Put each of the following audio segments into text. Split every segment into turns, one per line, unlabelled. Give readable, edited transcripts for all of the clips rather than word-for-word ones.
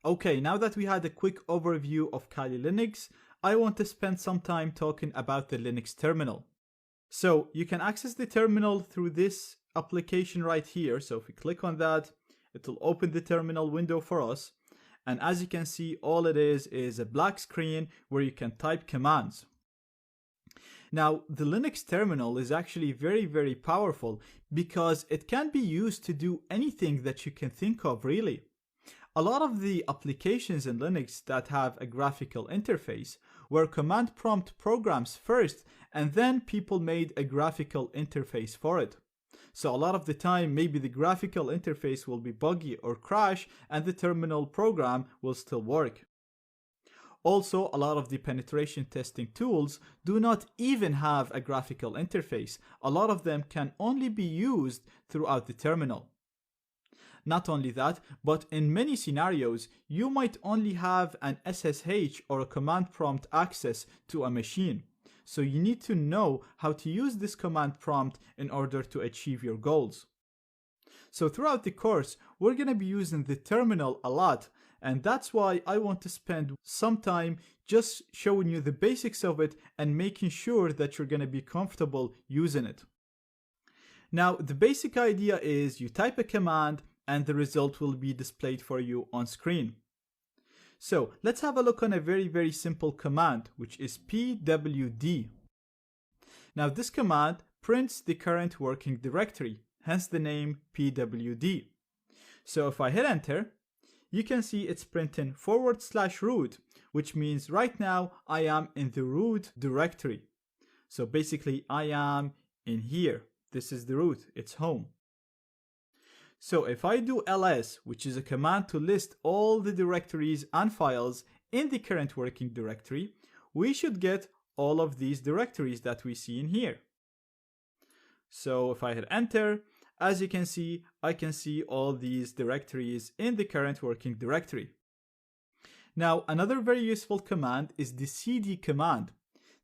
Okay, now that we had a quick overview of Kali Linux, I want to spend some time talking about the Linux terminal. So you can access the terminal through this application right here. So if we click on that, it will open the terminal window for us. And as you can see, all it is a black screen where you can type commands. Now, the Linux terminal is actually very, very powerful because it can be used to do anything that you can think of, really. A lot of the applications in Linux that have a graphical interface were command prompt programs first, and then people made a graphical interface for it. So a lot of the time, maybe the graphical interface will be buggy or crash, and the terminal program will still work. Also, a lot of the penetration testing tools do not even have a graphical interface. A lot of them can only be used throughout the terminal. Not only that, but in many scenarios, you might only have an SSH or a command prompt access to a machine. So you need to know how to use this command prompt in order to achieve your goals. So throughout the course, we're going to be using the terminal a lot, and that's why I want to spend some time just showing you the basics of it and making sure that you're going to be comfortable using it. Now, the basic idea is you type a command and the result will be displayed for you on screen. So let's have a look on a very, very simple command, which is pwd. Now this command prints the current working directory, hence the name pwd. So if I hit enter, you can see it's printing /root, which means right now I am in the root directory. So basically I am in here. This is the root, it's home. So if I do ls, which is a command to list all the directories and files in the current working directory, we should get all of these directories that we see in here. So if I hit enter, as you can see, I can see all these directories in the current working directory. Now, another very useful command is the cd command.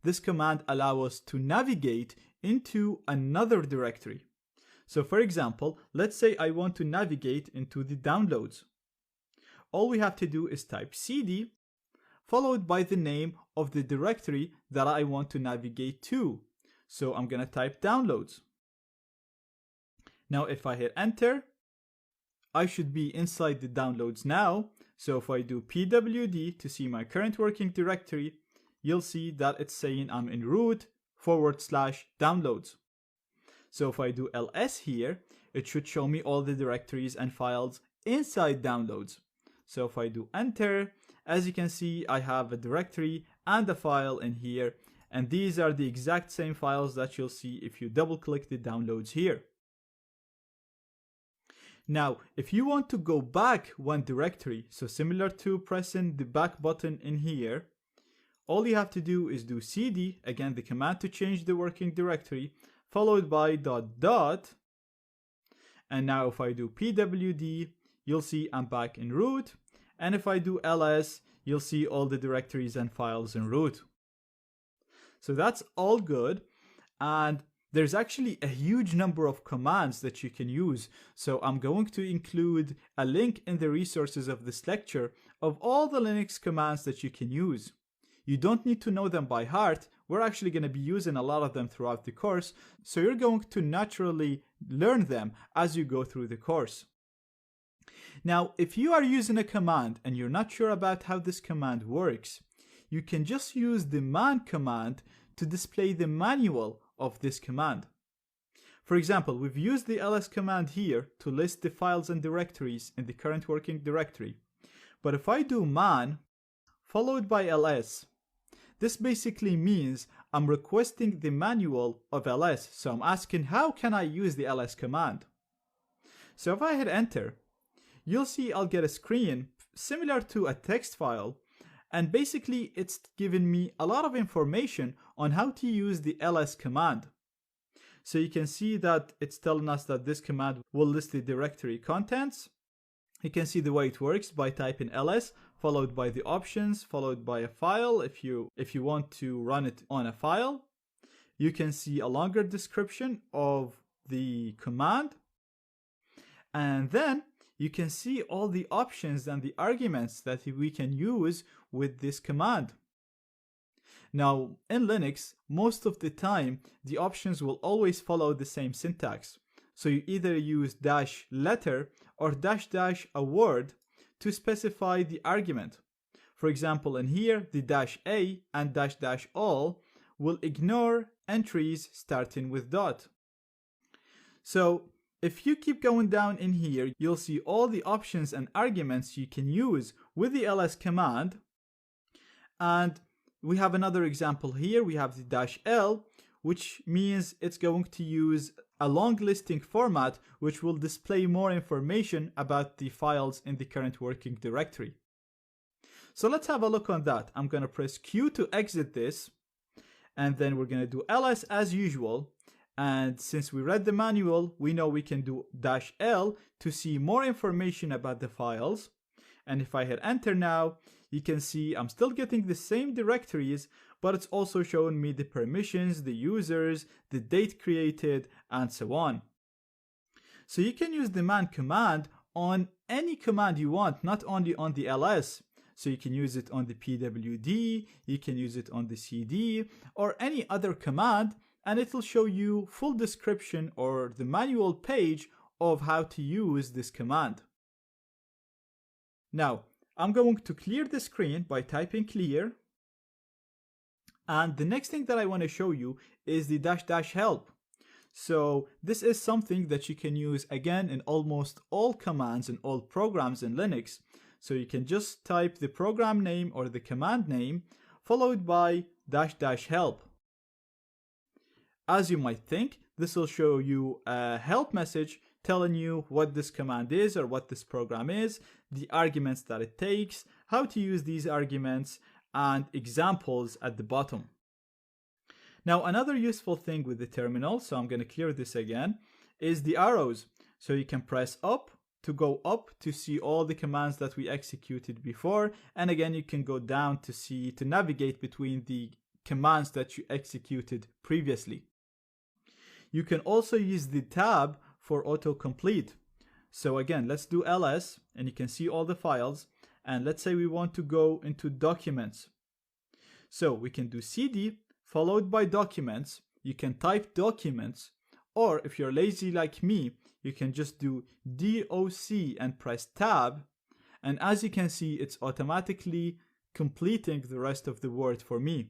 This command allows us to navigate into another directory. So for example, let's say I want to navigate into the downloads. All we have to do is type cd followed by the name of the directory that I want to navigate to. So I'm going to type downloads. Now if I hit enter, I should be inside the downloads now. So if I do pwd to see my current working directory, you'll see that it's saying I'm in root /downloads. So if I do ls here, it should show me all the directories and files inside downloads. So if I do enter, as you can see, I have a directory and a file in here, and these are the exact same files that you'll see if you double click the downloads here. Now, if you want to go back one directory, so similar to pressing the back button in here, all you have to do is do cd, again the command to change the working directory, followed by ... And now if I do pwd, you'll see I'm back in root. And if I do ls, you'll see all the directories and files in root. So that's all good. And there's actually a huge number of commands that you can use. So I'm going to include a link in the resources of this lecture of all the Linux commands that you can use. You don't need to know them by heart. We're actually going to be using a lot of them throughout the course, so you're going to naturally learn them as you go through the course. Now, if you are using a command and you're not sure about how this command works, you can just use the man command to display the manual of this command. For example, we've used the ls command here to list the files and directories in the current working directory. But if I do man followed by ls, this basically means I'm requesting the manual of ls. So I'm asking, how can I use the ls command? So if I hit enter, you'll see I'll get a screen similar to a text file. And basically it's giving me a lot of information on how to use the ls command. So you can see that it's telling us that this command will list the directory contents. You can see the way it works by typing ls followed by the options, followed by a file if you want to run it on a file. You can see a longer description of the command. And then you can see all the options and the arguments that we can use with this command. Now, in Linux, most of the time, the options will always follow the same syntax. So you either use dash letter or dash dash a word to specify the argument. For example, in here, the dash a and dash dash all will ignore entries starting with dot. So if you keep going down in here, you'll see all the options and arguments you can use with the ls command. And we have another example here. We have the dash l, which means it's going to use a long listing format, which will display more information about the files in the current working directory. So let's have a look on that. I'm going to press Q to exit this, and then we're going to do ls as usual. And since we read the manual, we know we can do dash L to see more information about the files. And if I hit enter now, you can see I'm still getting the same directories, but it's also showing me the permissions, the users, the date created, and so on. So you can use the man command on any command you want, not only on the ls. So you can use it on the pwd, you can use it on the cd, or any other command, and it'll show you full description or the manual page of how to use this command. Now, I'm going to clear the screen by typing clear. And the next thing that I want to show you is the dash dash help. So this is something that you can use again in almost all commands and all programs in Linux. So you can just type the program name or the command name followed by dash dash help. As you might think, this will show you a help message telling you what this command is or what this program is, the arguments that it takes, how to use these arguments, and examples at the bottom. Now, another useful thing with the terminal, so I'm going to clear this again, is the arrows. So you can press up to go up to see all the commands that we executed before, and again you can go down to navigate between the commands that you executed previously. You can also use the tab for autocomplete. So again, let's do ls, and you can see all the files, and let's say we want to go into documents. So we can do cd followed by documents. You can type documents, or if you're lazy like me, you can just do doc and press tab, and as you can see, it's automatically completing the rest of the word for me.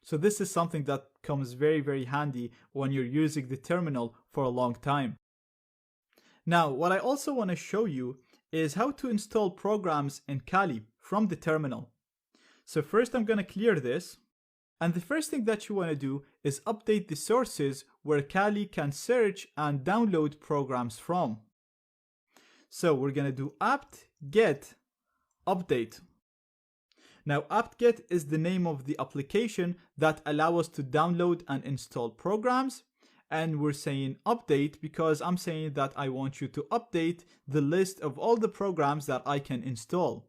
So this is something that comes very, very handy when you're using the terminal for a long time. Now, what I also want to show you is how to install programs in Kali from the terminal. So first I'm going to clear this. And the first thing that you want to do is update the sources where Kali can search and download programs from. So we're going to do apt-get update. Now, apt-get is the name of the application that allows us to download and install programs. And we're saying update because I'm saying that I want you to update the list of all the programs that I can install.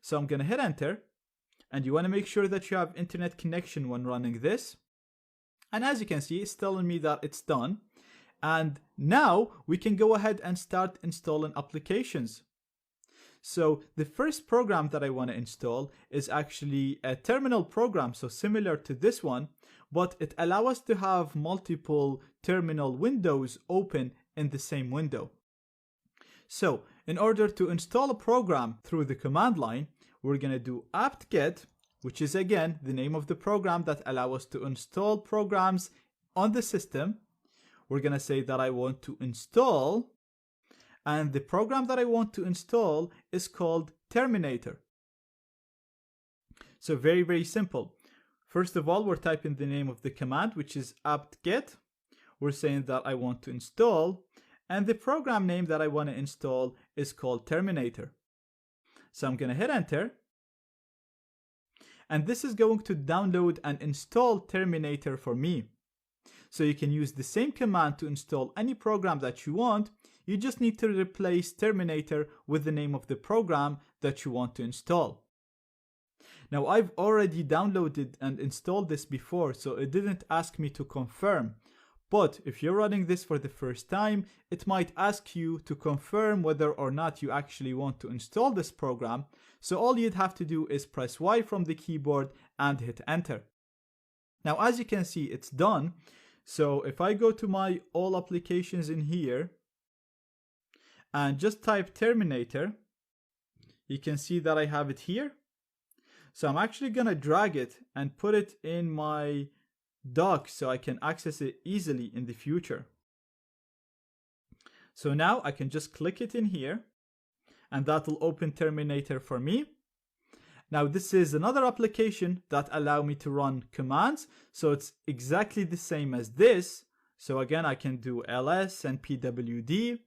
So I'm going to hit enter. And you want to make sure that you have internet connection when running this. And as you can see, it's telling me that it's done. And now we can go ahead and start installing applications. So the first program that I want to install is actually a terminal program, so similar to this one, but it allows us to have multiple terminal windows open in the same window. So in order to install a program through the command line, we're going to do apt-get, which is again the name of the program that allows us to install programs on the system. We're going to say that I want to install, and the program that I want to install is called Terminator. So very, very simple. First of all, we're typing the name of the command, which is apt-get. We're saying that I want to install, and the program name that I want to install is called Terminator. So I'm going to hit enter. And this is going to download and install Terminator for me. So you can use the same command to install any program that you want. You just need to replace Terminator with the name of the program that you want to install. Now, I've already downloaded and installed this before, so it didn't ask me to confirm. But if you're running this for the first time, it might ask you to confirm whether or not you actually want to install this program. So all you'd have to do is press Y from the keyboard and hit enter. Now, as you can see, it's done. So if I go to my all applications in here and just type Terminator, you can see that I have it here. So I'm actually going to drag it and put it in my dock so I can access it easily in the future. So now I can just click it in here and that will open Terminator for me. Now this is another application that allow me to run commands. So it's exactly the same as this. So again, I can do ls and pwd.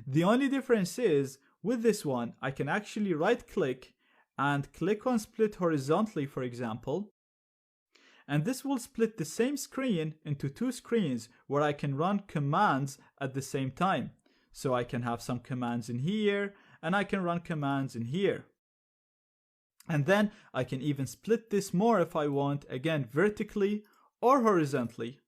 The only difference is with this one, I can actually right click and click on split horizontally, for example. And this will split the same screen into two screens where I can run commands at the same time. So I can have some commands in here and I can run commands in here. And then I can even split this more if I want, again, vertically or horizontally.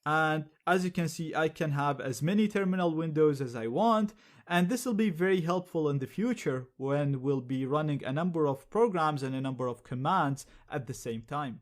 And as you can see, I can have as many terminal windows as I want. And this will be very helpful in the future when we'll be running a number of programs and a number of commands at the same time.